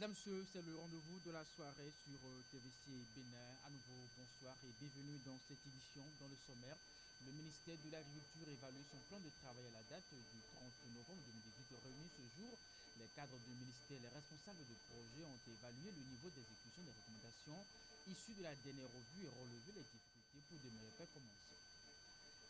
Mesdames, Messieurs, c'est le rendez-vous de la soirée sur TVC Bénin. À nouveau, bonsoir et bienvenue dans cette édition. Dans le sommaire, le ministère de l'Agriculture évalue son plan de travail à la date du 30 novembre 2018. Réunis ce jour, les cadres du ministère, les responsables de projet ont évalué le niveau d'exécution des recommandations issues de la dernière revue et relevé les difficultés pour de meilleures performances.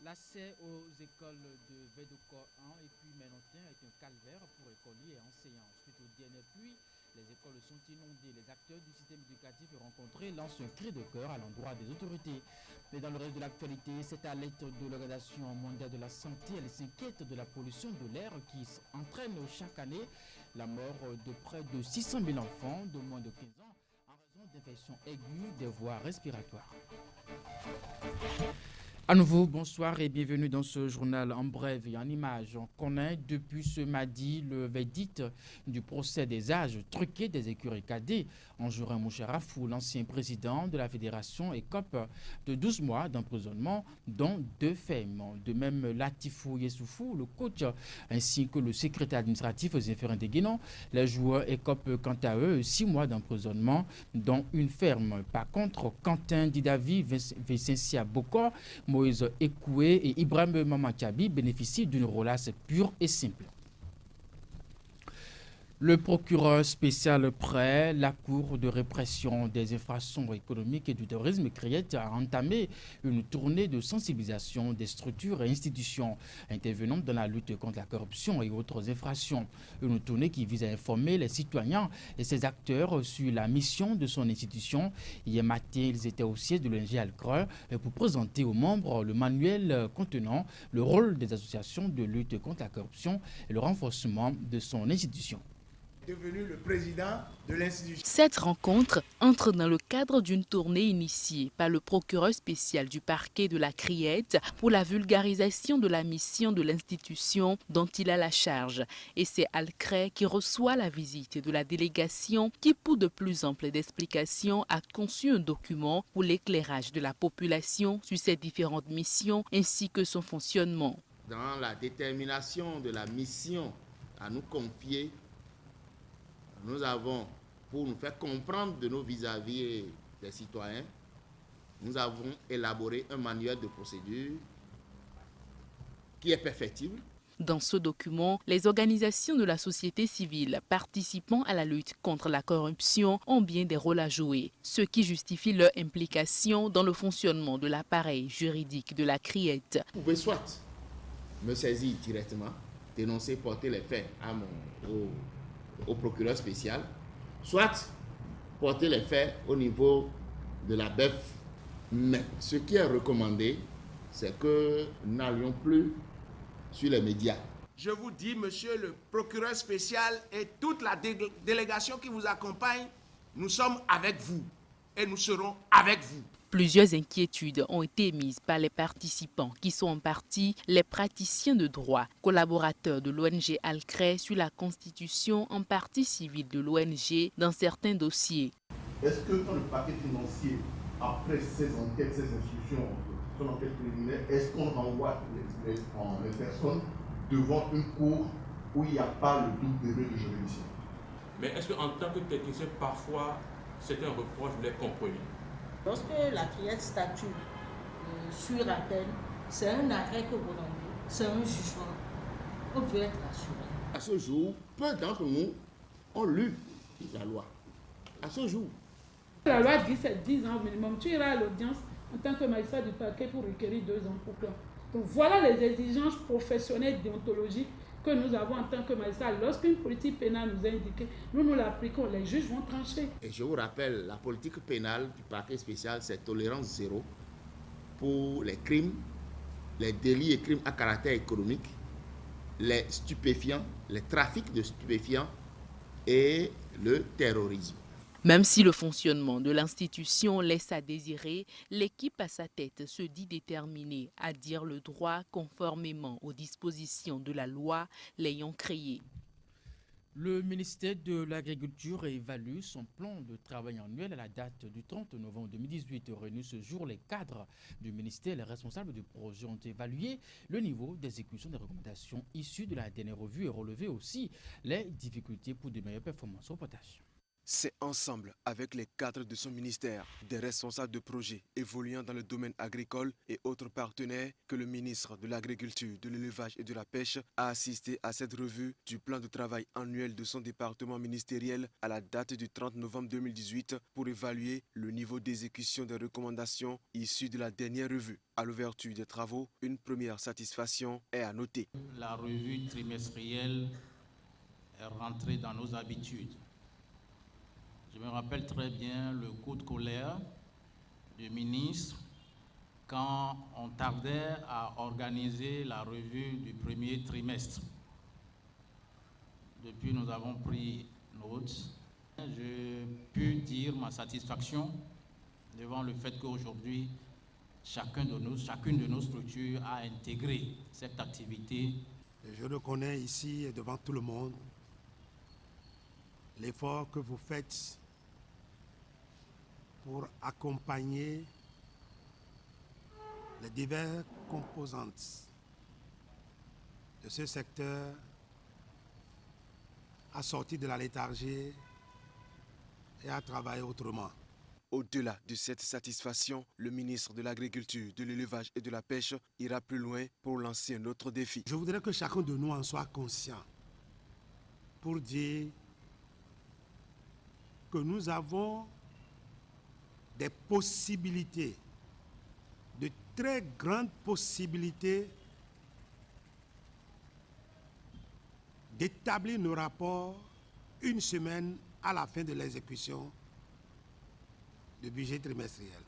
L'accès aux écoles de Védocor 1 et puis Mélentin est un calvaire pour écoliers et enseignants. Suite aux dernières pluies, les écoles sont inondées. Les acteurs du système éducatif rencontrés lancent un cri de cœur à l'endroit des autorités. Mais dans le reste de l'actualité, c'est à l'aide de l'Organisation mondiale de la santé. Elle s'inquiète de la pollution de l'air qui entraîne chaque année la mort de près de 600 000 enfants de moins de 15 ans en raison d'infections aiguës des voies respiratoires. À nouveau, bonsoir et bienvenue dans ce journal en bref et en images. On connaît depuis ce mardi le verdict du procès des âges truqués des écuries cadets. Anjurin Moucharafou, l'ancien président de la fédération, écope de 12 mois d'emprisonnement, dont 2 fermes. De même, Latifou Yessoufou, le coach, ainsi que le secrétaire administratif Zéphirin Deguénon, les joueurs écopent quant à eux 6 mois d'emprisonnement, dont 1 ferme. Par contre, Quentin Didavi, Vincentia Bokor, Moïse Ekoué et Ibrahim Mamakabi bénéficient d'une relaxe pure et simple. Le procureur spécial près la Cour de répression des infractions économiques et du terrorisme CRIET a entamé une tournée de sensibilisation des structures et institutions intervenant dans la lutte contre la corruption et autres infractions. Une tournée qui vise à informer les citoyens et ses acteurs sur la mission de son institution. Hier matin, ils étaient au siège de l'ONG Alcreux pour présenter aux membres le manuel contenant le rôle des associations de lutte contre la corruption et le renforcement de son institution. Devenu le président de l'institution. Cette rencontre entre dans le cadre d'une tournée initiée par le procureur spécial du parquet de la Criette pour la vulgarisation de la mission de l'institution dont il a la charge. Et c'est Alcré qui reçoit la visite de la délégation qui, pour de plus amples explications, a conçu un document pour l'éclairage de la population sur ses différentes missions ainsi que son fonctionnement. Dans la détermination de la mission à nous confier, nous avons, pour nous faire comprendre de nos vis-à-vis des citoyens, nous avons élaboré un manuel de procédure qui est perfectible. Dans ce document, les organisations de la société civile participant à la lutte contre la corruption ont bien des rôles à jouer, ce qui justifie leur implication dans le fonctionnement de l'appareil juridique de la Criette. Vous pouvez soit me saisir directement, dénoncer, porter les faits au procureur spécial, soit porter les faits au niveau de la BEF. Mais ce qui est recommandé, c'est que nous n'allions plus sur les médias. Je vous dis, monsieur le procureur spécial et toute la délégation qui vous accompagne, nous sommes avec vous et nous serons avec vous. Plusieurs inquiétudes ont été émises par les participants qui sont en partie les praticiens de droit, collaborateurs de l'ONG Alcré sur la constitution en partie civile de l'ONG dans certains dossiers. Est-ce que dans le paquet financier, après ces enquêtes, ces instructions, son enquête préliminaire, est-ce qu'on renvoie les personnes devant une cour où il n'y a pas le double degré de juridiction? Mais est-ce qu'en tant que technicien, parfois, c'est un reproche de les comprenez? Lorsque la Criette statue sur appel, c'est un arrêt que vous rendez, c'est un jugement. On veut être assuré. À ce jour, peu d'entre nous ont lu la loi. À ce jour. La loi dit c'est 10 ans minimum. Tu iras à l'audience en tant que magistrat du parquet pour requérir 2 ans. Pourquoi? Donc voilà les exigences professionnelles déontologiques que nous avons en tant que magistrat. Lorsqu'une politique pénale nous est indiquée, nous l'appliquons, les juges vont trancher. Et je vous rappelle, la politique pénale du parquet spécial, c'est tolérance zéro pour les crimes, les délits et crimes à caractère économique, les stupéfiants, les trafics de stupéfiants et le terrorisme. Même si le fonctionnement de l'institution laisse à désirer, l'équipe à sa tête se dit déterminée à dire le droit conformément aux dispositions de la loi l'ayant créé. Le ministère de l'Agriculture évalue son plan de travail annuel à la date du 30 novembre 2018. Réunis ce jour, les cadres du ministère et les responsables du projet ont évalué le niveau d'exécution des recommandations issues de la dernière revue et relevé aussi les difficultés pour de meilleures performances. Reportage. C'est ensemble avec les cadres de son ministère, des responsables de projets évoluant dans le domaine agricole et autres partenaires que le ministre de l'Agriculture, de l'Élevage et de la Pêche a assisté à cette revue du plan de travail annuel de son département ministériel à la date du 30 novembre 2018 pour évaluer le niveau d'exécution des recommandations issues de la dernière revue. À l'ouverture des travaux, une première satisfaction est à noter. La revue trimestrielle est rentrée dans nos habitudes. Je me rappelle très bien le coup de colère du ministre quand on tardait à organiser la revue du premier trimestre. Depuis, nous avons pris note. Je peux dire ma satisfaction devant le fait qu'aujourd'hui, chacune de nos structures a intégré cette activité. Je reconnais ici et devant tout le monde l'effort que vous faites pour accompagner les diverses composantes de ce secteur à sortir de la léthargie et à travailler autrement. Au-delà de cette satisfaction, le ministre de l'Agriculture, de l'Élevage et de la Pêche ira plus loin pour lancer un autre défi. Je voudrais que chacun de nous en soit conscient pour dire que nous avons des possibilités, de très grandes possibilités d'établir nos rapports une semaine à la fin de l'exécution du budget trimestriel.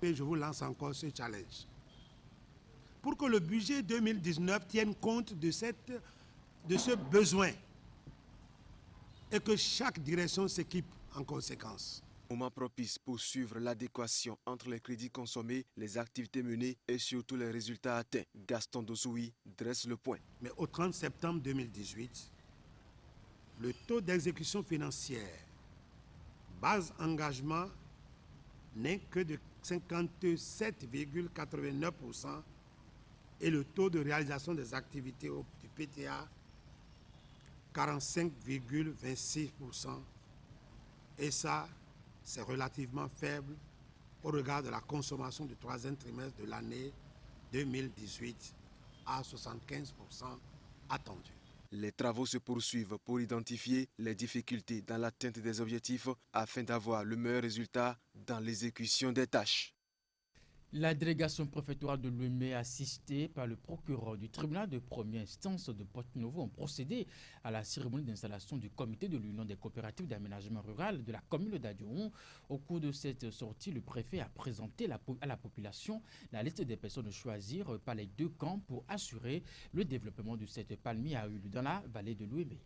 Et je vous lance encore ce challenge. Pour que le budget 2019 tienne compte de ce besoin et que chaque direction s'équipe en conséquence. Moment propice pour suivre l'adéquation entre les crédits consommés, les activités menées et surtout les résultats atteints. Gaston Dossoui dresse le point. Mais au 30 septembre 2018, le taux d'exécution financière, base engagement, n'est que de 57,89% et le taux de réalisation des activités du PTA, 45,26%. Et ça, c'est relativement faible au regard de la consommation du troisième trimestre de l'année 2018 à 75% attendu. Les travaux se poursuivent pour identifier les difficultés dans l'atteinte des objectifs afin d'avoir le meilleur résultat dans l'exécution des tâches. La délégation préfectorale de Lomé, assistée par le procureur du tribunal de première instance de Porto-Novo, ont procédé à la cérémonie d'installation du comité de l'Union des coopératives d'aménagement rural de la commune d'Adioun. Au cours de cette sortie, le préfet a présenté à la population la liste des personnes choisies par les deux camps pour assurer le développement de cette palmier à huile dans la vallée de Lomé.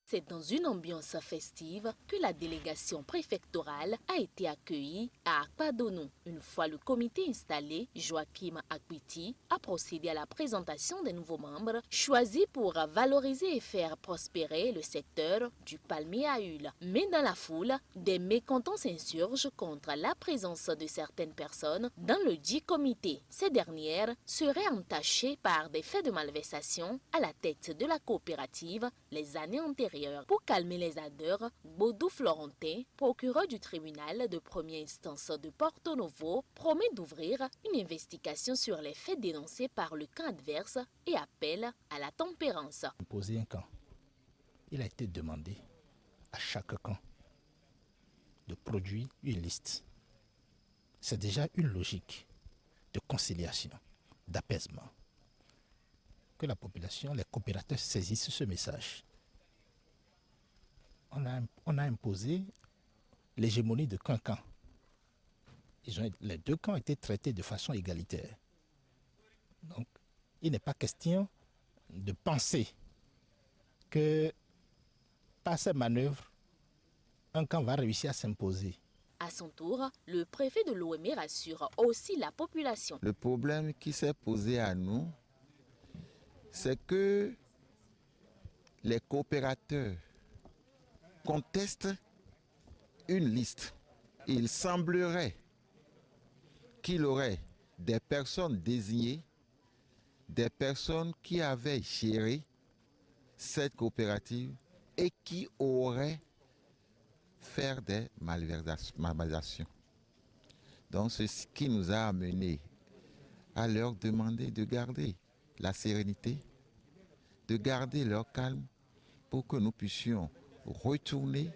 C'est dans une ambiance festive que la délégation préfectorale a été accueillie à Akpadonou. Une fois le comité installé, Joachim Akpiti a procédé à la présentation des nouveaux membres choisis pour valoriser et faire prospérer le secteur du palmier à huile. Mais dans la foule, des mécontents s'insurgent contre la présence de certaines personnes dans le dit comité. Ces dernières seraient entachées par des faits de malversation à la tête de la coopérative les années antérieures. Pour calmer les ardeurs, Baudou Florentin, procureur du tribunal de première instance de Porto-Novo, promet d'ouvrir une investigation sur les faits dénoncés par le camp adverse et appelle à la tempérance. Poser un camp. Il a été demandé à chaque camp de produire une liste. C'est déjà une logique de conciliation, d'apaisement. Que la population, les coopérateurs saisissent ce message. On a imposé l'hégémonie de qu'un camp. Les deux camps ont été traités de façon égalitaire. Donc, il n'est pas question de penser que par ces manœuvres, un camp va réussir à s'imposer. À son tour, le préfet de l'OME rassure aussi la population. Le problème qui s'est posé à nous, c'est que les coopérateurs contestent une liste. Il semblerait qu'il aurait des personnes désignées, des personnes qui avaient géré cette coopérative et qui auraient faire des malversations. Donc c'est ce qui nous a amené à leur demander de garder la sérénité, de garder leur calme pour que nous puissions retourner,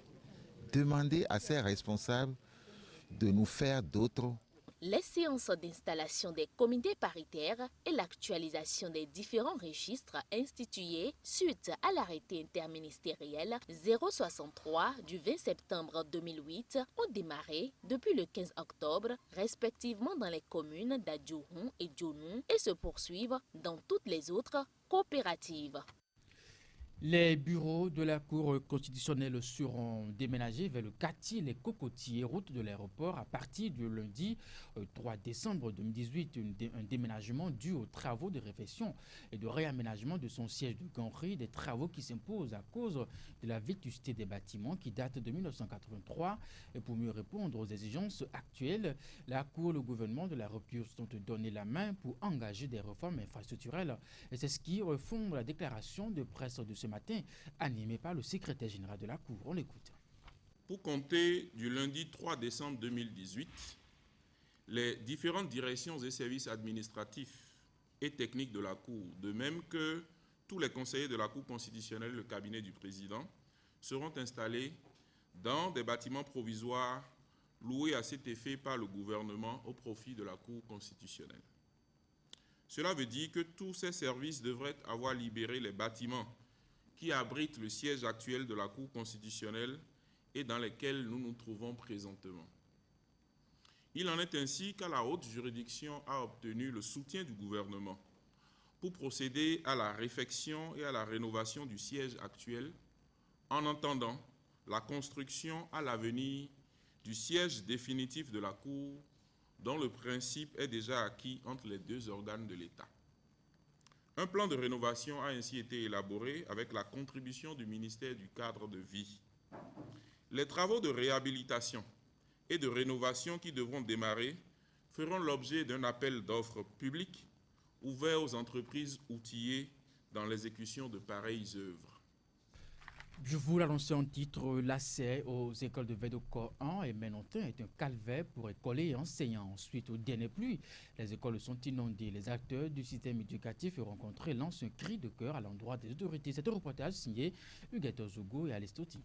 demander à ces responsables de nous faire d'autres. Les séances d'installation des comités paritaires et l'actualisation des différents registres institués suite à l'arrêté interministériel 063 du 20 septembre 2008 ont démarré depuis le 15 octobre, respectivement dans les communes d'Adjouron et Djonou et se poursuivent dans toutes les autres coopératives. Les bureaux de la Cour constitutionnelle seront déménagés vers le quartier Les Cocotiers, route de l'aéroport, à partir du lundi 3 décembre 2018. Un déménagement dû aux travaux de réfection et de réaménagement de son siège de Ganry, des travaux qui s'imposent à cause de la vétusté des bâtiments qui datent de 1983. Et pour mieux répondre aux exigences actuelles, la Cour et le gouvernement de la rupture se sont donné la main pour engager des réformes infrastructurelles. Et c'est ce qui refonde la déclaration de presse de ce matin, animé par le secrétaire général de la Cour. On l'écoute. Pour compter du lundi 3 décembre 2018, les différentes directions et services administratifs et techniques de la Cour, de même que tous les conseillers de la Cour constitutionnelle et le cabinet du président, seront installés dans des bâtiments provisoires loués à cet effet par le gouvernement au profit de la Cour constitutionnelle. Cela veut dire que tous ces services devraient avoir libéré les bâtiments qui abrite le siège actuel de la Cour constitutionnelle et dans lesquels nous nous trouvons présentement. Il en est ainsi qu'à la haute juridiction a obtenu le soutien du gouvernement pour procéder à la réfection et à la rénovation du siège actuel en attendant la construction à l'avenir du siège définitif de la Cour dont le principe est déjà acquis entre les deux organes de l'État. Un plan de rénovation a ainsi été élaboré avec la contribution du ministère du Cadre de vie. Les travaux de réhabilitation et de rénovation qui devront démarrer feront l'objet d'un appel d'offres public ouvert aux entreprises outillées dans l'exécution de pareilles œuvres. Je vous l'annonçais en titre, l'accès aux écoles de Védocor 1 et Ménontin est un calvaire pour écoles et enseignants. Ensuite, aux dernières pluies, les écoles sont inondées. Les acteurs du système éducatif rencontrés lancent un cri de cœur à l'endroit des autorités. C'est un reportage signé Huguette Ozogo et Alestoti.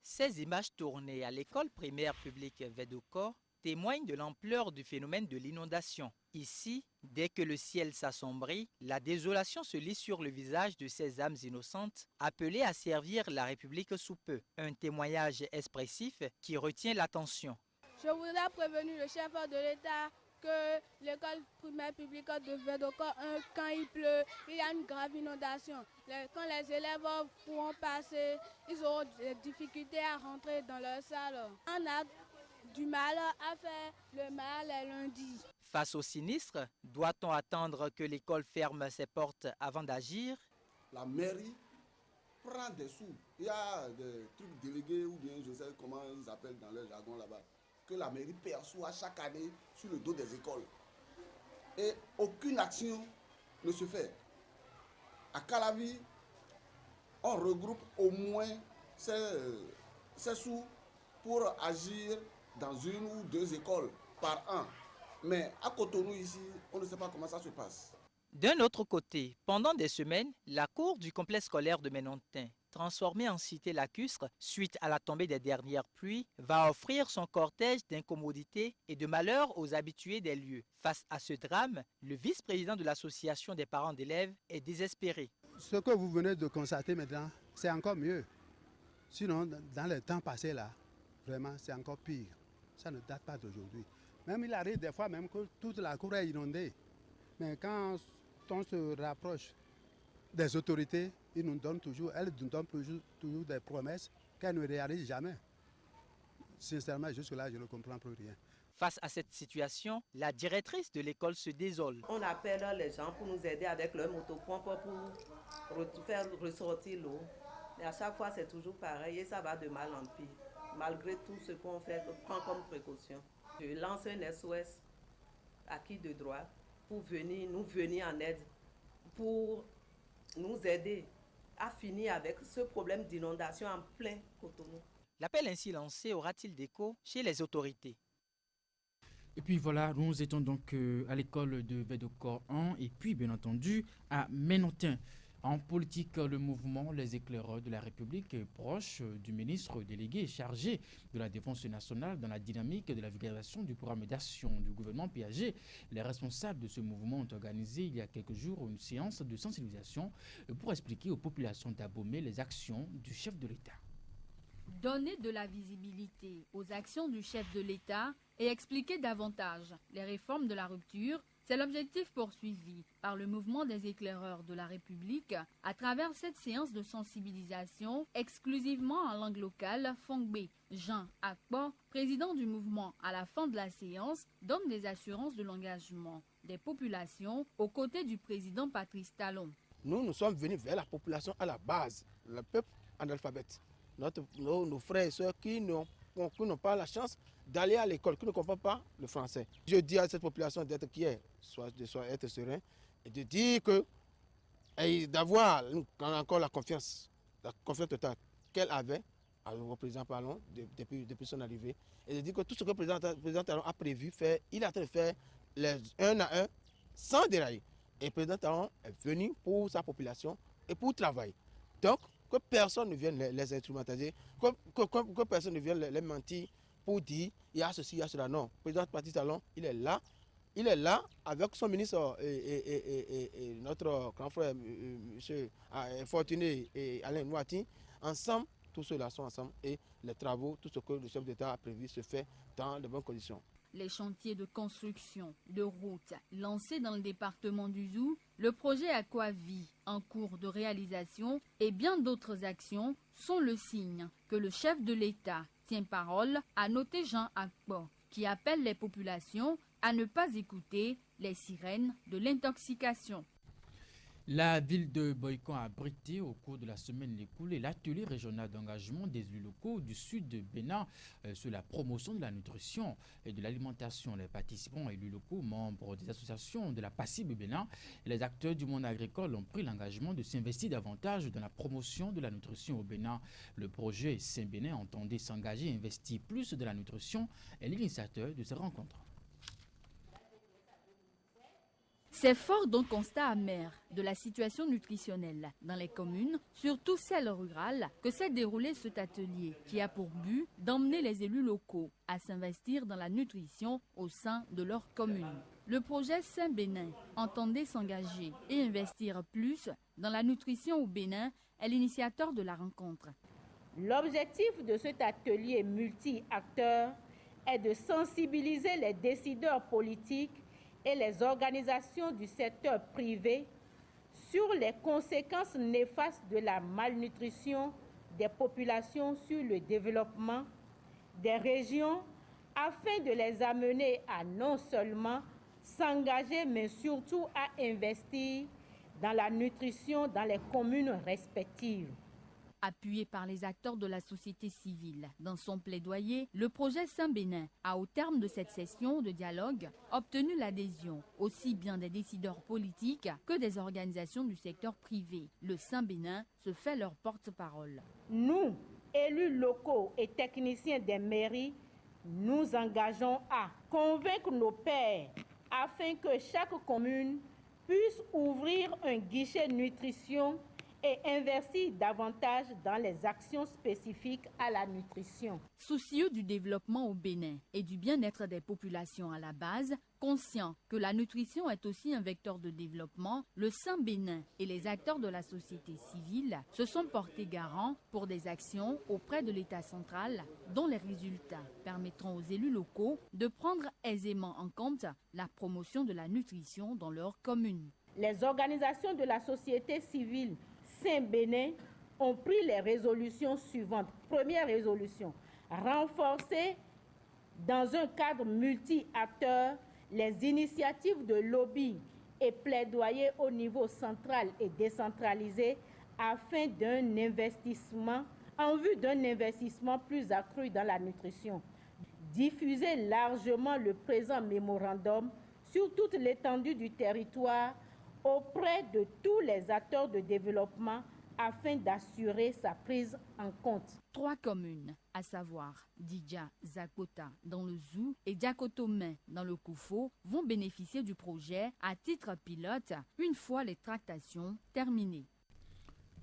Ces images tournées à l'école primaire publique Védocor témoignent de l'ampleur du phénomène de l'inondation. Ici, dès que le ciel s'assombrit, la désolation se lit sur le visage de ces âmes innocentes appelées à servir la République sous peu. Un témoignage expressif qui retient l'attention. Je voudrais prévenir le chef de l'État que l'école primaire publique de Védocor 1, quand il pleut, il y a une grave inondation. Quand les élèves pourront passer, ils auront des difficultés à rentrer dans leur salle. On a du mal à faire le mal les lundis. Face au sinistre, doit-on attendre que l'école ferme ses portes avant d'agir? La mairie prend des sous. Il y a des trucs délégués ou bien je sais comment ils appellent dans leur jargon là-bas, que la mairie perçoit chaque année sur le dos des écoles. Et aucune action ne se fait. À Calavi, on regroupe au moins ces sous pour agir dans une ou deux écoles par an. Mais à Cotonou ici, on ne sait pas comment ça se passe. D'un autre côté, pendant des semaines, la cour du complexe scolaire de Ménontin, transformée en cité lacustre suite à la tombée des dernières pluies, va offrir son cortège d'incommodités et de malheurs aux habitués des lieux. Face à ce drame, le vice-président de l'association des parents d'élèves est désespéré. Ce que vous venez de constater maintenant, c'est encore mieux. Sinon, dans les temps passés là, vraiment, c'est encore pire. Ça ne date pas d'aujourd'hui. Même il arrive des fois même que toute la cour est inondée. Mais quand on se rapproche des autorités, elles nous donnent toujours des promesses qu'elles ne réalisent jamais. Sincèrement, jusque-là, je ne comprends plus rien. Face à cette situation, la directrice de l'école se désole. On appelle les gens pour nous aider avec leur motopompe pour faire ressortir l'eau. Mais à chaque fois, c'est toujours pareil et ça va de mal en pire. Malgré tout ce qu'on fait, on prend comme précaution. Je lance un SOS à qui de droit pour nous venir en aide, pour nous aider à finir avec ce problème d'inondation en plein Cotonou. L'appel ainsi lancé aura-t-il d'écho chez les autorités? Et puis voilà, nous étions donc à l'école de Védocor 1 et puis bien entendu à Ménotin. En politique, le mouvement Les Éclaireurs de la République est proche du ministre délégué chargé de la Défense nationale dans la dynamique de la vulgarisation du programme d'action du gouvernement PAG. Les responsables de ce mouvement ont organisé il y a quelques jours une séance de sensibilisation pour expliquer aux populations d'Abomey les actions du chef de l'État. Donner de la visibilité aux actions du chef de l'État et expliquer davantage les réformes de la rupture, c'est l'objectif poursuivi par le mouvement des éclaireurs de la République à travers cette séance de sensibilisation exclusivement en langue locale. Fongbe Jean Akpo, président du mouvement, à la fin de la séance, donne des assurances de l'engagement des populations aux côtés du président Patrice Talon. Nous sommes venus vers la population à la base, le peuple analphabète. Nos frères et sœurs qui n'ont pas la chance d'aller à l'école, qui ne comprennent pas le français. Je dis à cette population d'être quiet, être serein, et de dire que, et d'avoir encore la confiance totale qu'elle avait au président Talon depuis son arrivée, et de dire que tout ce que le président Talon a prévu faire, il est en train de faire un à un sans dérailler. Et le président Talon est venu pour sa population et pour travailler. Donc, que personne ne vienne les instrumentaliser, que personne ne vienne les mentir pour dire il y a ceci, il y a cela. Non, le président Patrice Talon, il est là avec son ministre et notre grand frère, M. Fortuné et Alain Nouati. Ensemble, tous ceux-là sont ensemble et les travaux, tout ce que le chef d'État a prévu se fait dans de bonnes conditions. Les chantiers de construction de routes lancés dans le département du Zou, le projet Aquavie en cours de réalisation et bien d'autres actions sont le signe que le chef de l'État tient parole, a noté Jean Akpo, qui appelle les populations à ne pas écouter les sirènes de l'intoxication. La ville de Boycon a abrité au cours de la semaine écoulée l'atelier régional d'engagement des élus locaux du sud de Bénin sur la promotion de la nutrition et de l'alimentation. Les participants élus locaux, membres des associations de la PACIB Bénin et les acteurs du monde agricole ont pris l'engagement de s'investir davantage dans la promotion de la nutrition au Bénin. Le projet Saint-Bénin entendait s'engager et investir plus de la nutrition et l'initiateur de ces rencontres. C'est fort d'un constat amer de la situation nutritionnelle dans les communes, surtout celles rurales, que s'est déroulé cet atelier qui a pour but d'emmener les élus locaux à s'investir dans la nutrition au sein de leur commune. Le projet Saint-Bénin entendait s'engager et investir plus dans la nutrition au Bénin est l'initiateur de la rencontre. L'objectif de cet atelier multi-acteurs est de sensibiliser les décideurs politiques et les organisations du secteur privé sur les conséquences néfastes de la malnutrition des populations sur le développement des régions afin de les amener à non seulement s'engager mais surtout à investir dans la nutrition dans les communes respectives. Appuyé par les acteurs de la société civile. Dans son plaidoyer, le projet Saint-Bénin a, au terme de cette session de dialogue, obtenu l'adhésion aussi bien des décideurs politiques que des organisations du secteur privé. Le Saint-Bénin se fait leur porte-parole. Nous, élus locaux et techniciens des mairies, nous engageons à convaincre nos pairs afin que chaque commune puisse ouvrir un guichet nutrition et investir davantage dans les actions spécifiques à la nutrition. Soucieux du développement au Bénin et du bien-être des populations à la base, conscient que la nutrition est aussi un vecteur de développement, le Saint-Bénin et les acteurs de la société civile se sont portés garants pour des actions auprès de l'État central dont les résultats permettront aux élus locaux de prendre aisément en compte la promotion de la nutrition dans leur commune. Les organisations de la société civile Saint-Bénin ont pris les résolutions suivantes. Première résolution, renforcer dans un cadre multi-acteurs les initiatives de lobby et plaidoyer au niveau central et décentralisé afin d'un investissement, en vue d'un investissement plus accru dans la nutrition. Diffuser largement le présent mémorandum sur toute l'étendue du territoire auprès de tous les acteurs de développement afin d'assurer sa prise en compte. 3 communes, à savoir Didja, Zakota dans le Zou et Diakotomé dans le Koufo, vont bénéficier du projet à titre pilote une fois les tractations terminées.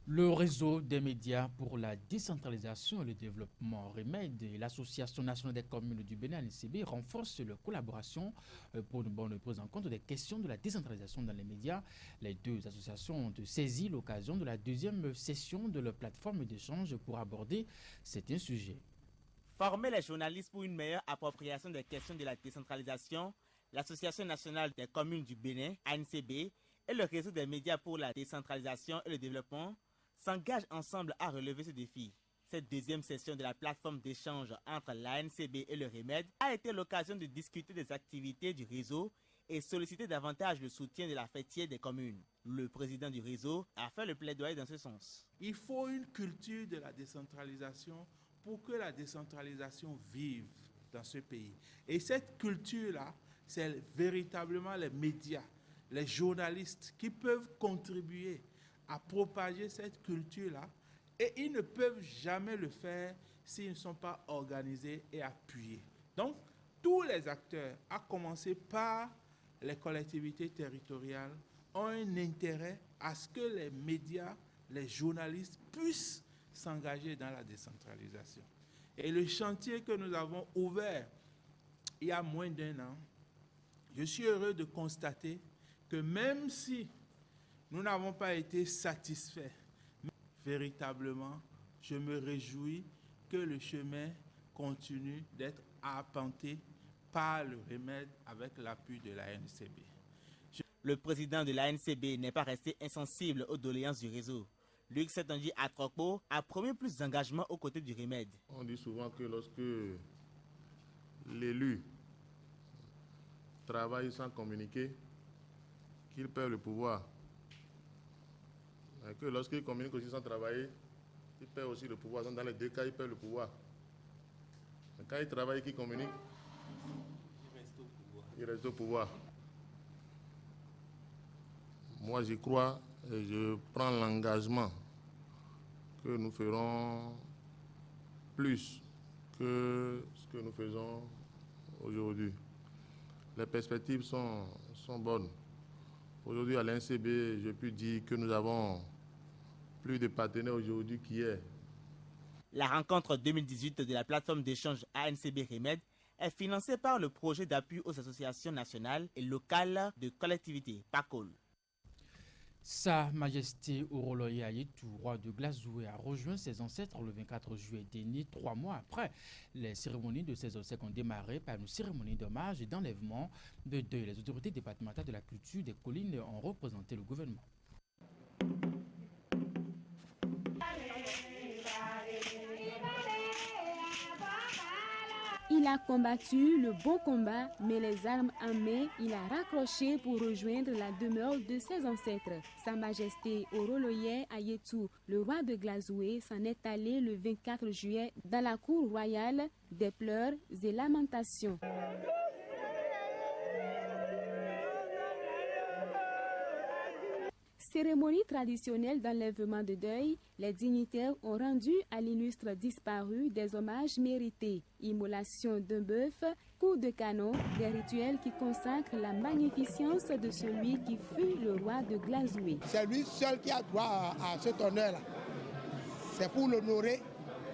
Le réseau des médias pour la décentralisation et le développement REMED et l'Association nationale des communes du Bénin, ANCB, renforcent leur collaboration pour une bonne prise en compte des questions de la décentralisation dans les médias. Les deux associations ont saisi l'occasion de la deuxième session de leur plateforme d'échange pour aborder certains sujets. Former les journalistes pour une meilleure appropriation des questions de la décentralisation, l'Association nationale des communes du Bénin, ANCB, et le réseau des médias pour la décentralisation et le développement s'engagent ensemble à relever ce défi. Cette deuxième session de la plateforme d'échange entre l'ANCB et le REMED a été l'occasion de discuter des activités du réseau et solliciter davantage le soutien de la fêtière des communes. Le président du réseau a fait le plaidoyer dans ce sens. Il faut une culture de la décentralisation pour que la décentralisation vive dans ce pays. Et cette culture-là, c'est véritablement les médias, les journalistes qui peuvent contribuer à propager cette culture-là, et ils ne peuvent jamais le faire s'ils ne sont pas organisés et appuyés. Donc, tous les acteurs, à commencer par les collectivités territoriales, ont un intérêt à ce que les médias, les journalistes puissent s'engager dans la décentralisation. Et le chantier que nous avons ouvert il y a moins d'1 an, je suis heureux de constater que même si nous n'avons pas été satisfaits, véritablement, je me réjouis que le chemin continue d'être arpenté par le REMED avec l'appui de la ANCB. Le président de l'ANCB n'est pas resté insensible aux doléances du réseau. Luc Setanji Atrokpo a promis plus d'engagement aux côtés du REMED. On dit souvent que lorsque l'élu travaille sans communiquer, qu'il perd le pouvoir. Et que lorsqu'il communique aussi sans travailler, il perd aussi le pouvoir. Donc dans les deux cas, il perd le pouvoir. Mais quand il travaille et qu'il communique, il reste au pouvoir. Moi, j'y crois et je prends l'engagement que nous ferons plus que ce que nous faisons aujourd'hui. Les perspectives sont bonnes. Aujourd'hui, à l'ANCB, je peux dire que nous avons plus de partenaires aujourd'hui qu'hier. La rencontre 2018 de la plateforme d'échange ANCB-REMED est financée par le projet d'appui aux associations nationales et locales de collectivités, PACOL. Sa Majesté Oroloye Ayetou, roi de Glazoué, a rejoint ses ancêtres le 24 juillet dernier, 3 mois après. Les cérémonies de ses obsèques ont démarré par une cérémonie d'hommage et d'enlèvement de deuil. Les autorités départementales de la culture des collines ont représenté le gouvernement. Il a combattu le bon combat, mais les armes en main, il a raccroché pour rejoindre la demeure de ses ancêtres. Sa Majesté Oroloye Ayetou, le roi de Glazoué, s'en est allé le 24 juillet dans la cour royale des pleurs et lamentations. Cérémonie traditionnelle d'enlèvement de deuil, les dignitaires ont rendu à l'illustre disparu des hommages mérités. Immolation d'un bœuf, coup de canon, des rituels qui consacrent la magnificence de celui qui fut le roi de Glazoué. C'est lui seul qui a droit à cet honneur-là. C'est pour l'honorer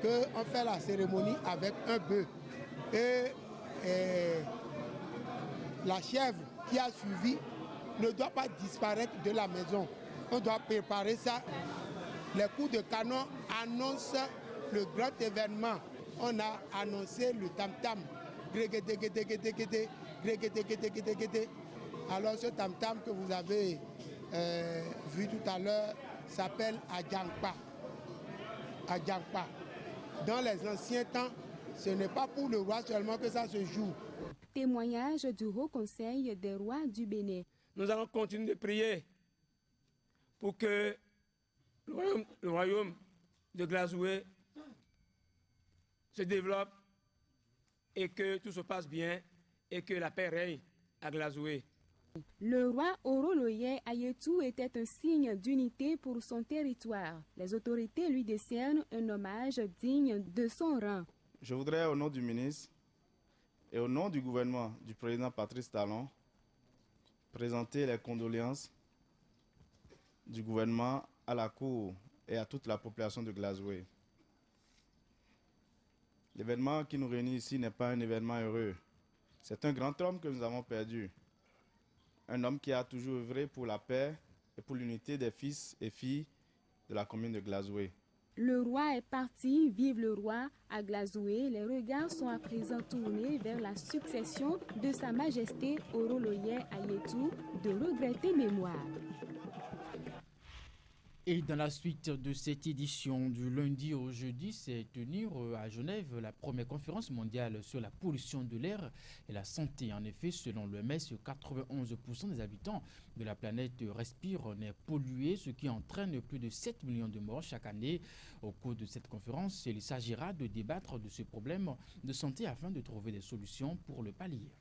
qu'on fait la cérémonie avec un bœuf. Et la chèvre qui a suivi ne doit pas disparaître de la maison. On doit préparer ça. Les coups de canon annoncent le grand événement. On a annoncé le tam-tam. Alors ce tam-tam que vous avez vu tout à l'heure s'appelle Adjankpa. Adjankpa. Dans les anciens temps, ce n'est pas pour le roi seulement que ça se joue. Témoignage du Haut Conseil des rois du Bénin. Nous allons continuer de prier pour que le royaume de Glazoué se développe et que tout se passe bien et que la paix règne à Glazoué. Le roi Oroloye Ayetou était un signe d'unité pour son territoire. Les autorités lui décernent un hommage digne de son rang. Je voudrais, au nom du ministre et au nom du gouvernement du président Patrice Talon, présenter les condoléances du gouvernement à la cour et à toute la population de Glazoué. L'événement qui nous réunit ici n'est pas un événement heureux. C'est un grand homme que nous avons perdu. Un homme qui a toujours œuvré pour la paix et pour l'unité des fils et filles de la commune de Glazoué. Le roi est parti, vive le roi. À Glazoué, les regards sont à présent tournés vers la succession de Sa Majesté Oroloye Ayetou de regrettée mémoire. Et dans la suite de cette édition du lundi au jeudi, s'est tenue à Genève la première conférence mondiale sur la pollution de l'air et la santé. En effet, selon l'OMS, 91% des habitants de la planète respirent en air pollué, ce qui entraîne plus de 7 millions de morts chaque année. Au cours de cette conférence, il s'agira de débattre de ce problème de santé afin de trouver des solutions pour le pallier.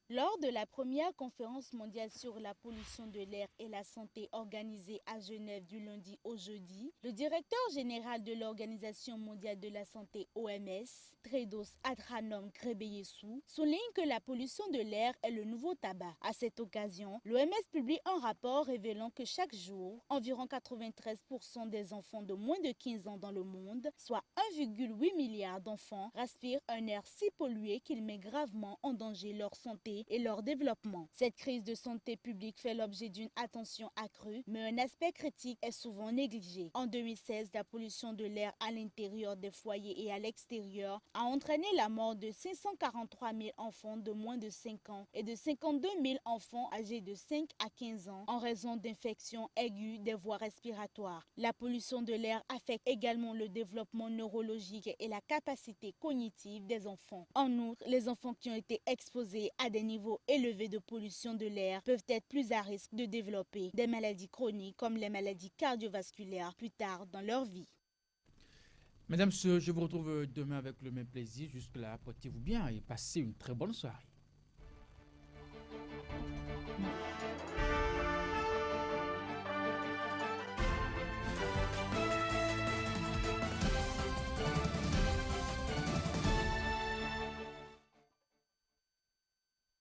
Lors de la première conférence mondiale sur la pollution de l'air et la santé organisée à Genève du lundi au jeudi, le directeur général de l'Organisation mondiale de la santé OMS, Tedros Adhanom Ghebreyesus, souligne que la pollution de l'air est le nouveau tabac. À cette occasion, l'OMS publie un rapport révélant que chaque jour, environ 93% des enfants de moins de 15 ans dans le monde, soit 1,8 milliard d'enfants, respirent un air si pollué qu'il met gravement en danger leur santé et leur développement. Cette crise de santé publique fait l'objet d'une attention accrue, mais un aspect critique est souvent négligé. En 2016, la pollution de l'air à l'intérieur des foyers et à l'extérieur a entraîné la mort de 543 000 enfants de moins de 5 ans et de 52 000 enfants âgés de 5 à 15 ans en raison d'infections aiguës des voies respiratoires. La pollution de l'air affecte également le développement neurologique et la capacité cognitive des enfants. En outre, les enfants qui ont été exposés à des niveaux élevés de pollution de l'air peuvent être plus à risque de développer des maladies chroniques comme les maladies cardiovasculaires plus tard dans leur vie. Mesdames, je vous retrouve demain avec le même plaisir. Jusque-là, portez-vous bien et passez une très bonne soirée.